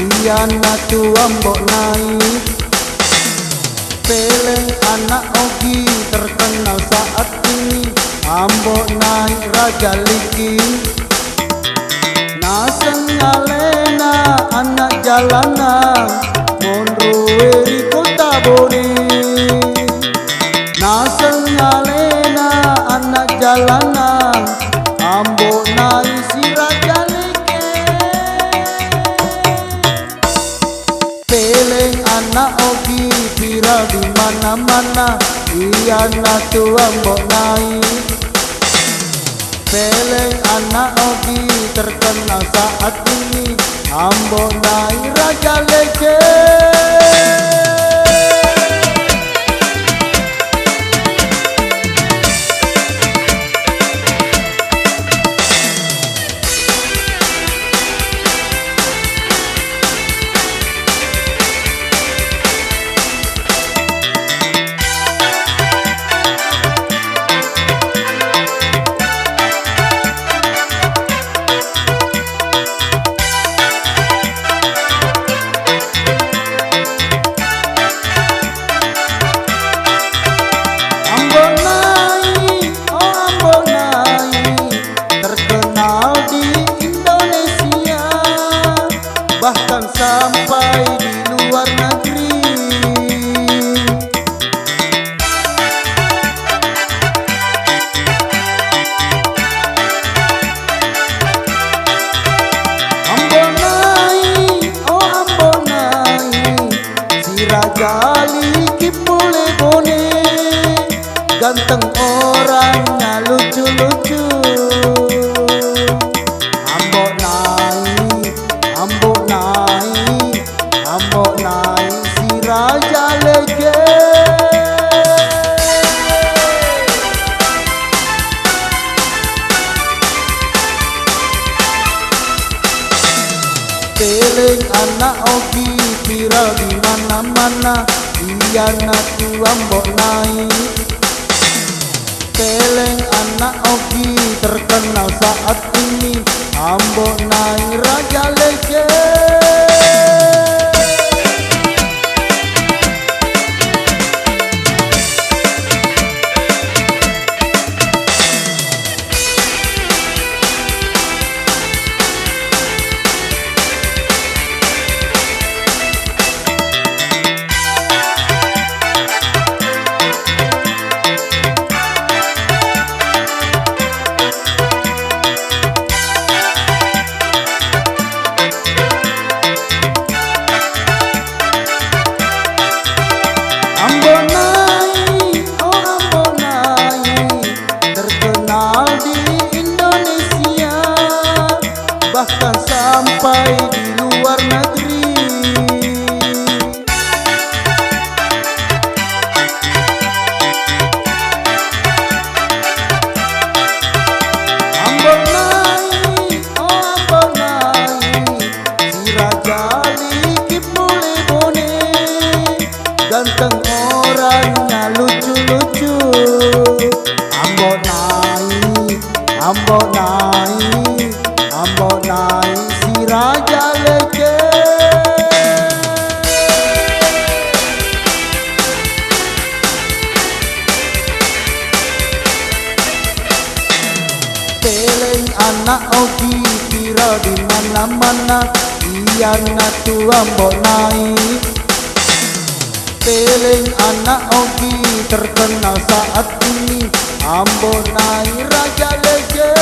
Iyana tua mbok naik. Peleng anak Ogi terkenal saat ini. Ambok naik raja liki. Naseng ngalena anak jalanan Monroe kota Bone. Naseng ngalena anak jalanan Ambok naik si raja liki. Peleng anak Ogi viral di mana-mana. Iyana tua mbok naik. Peleng anak Ogi terkenal saat ini. Ambok naik raja lege. Bahkan sampai di luar negeri. Ambon naik, oh ambon naik, si raja liki boleh bone. Ganteng orangnya lucu-lucu. Ambon naik, ambok naik, ambok naik si raja lege. Peleng anak Ogi viral di mana-mana. Iyana tua ambok naik. Peleng anak Ogi terkenal saat ini. Ambok naik raja lege. Bahkan sampai di luar negeri. Ambon naik, oh ambon naik, si raja liki boleh bone. Ganteng orangnya lucu-lucu. Ambon naik, ambon naik, ambok naik si raja lege. Peleng anak Ogi viral di mana-mana. Iyana tua ambok naik. Peleng anak Ogi terkenal saat ini. Ambok naik raja lege.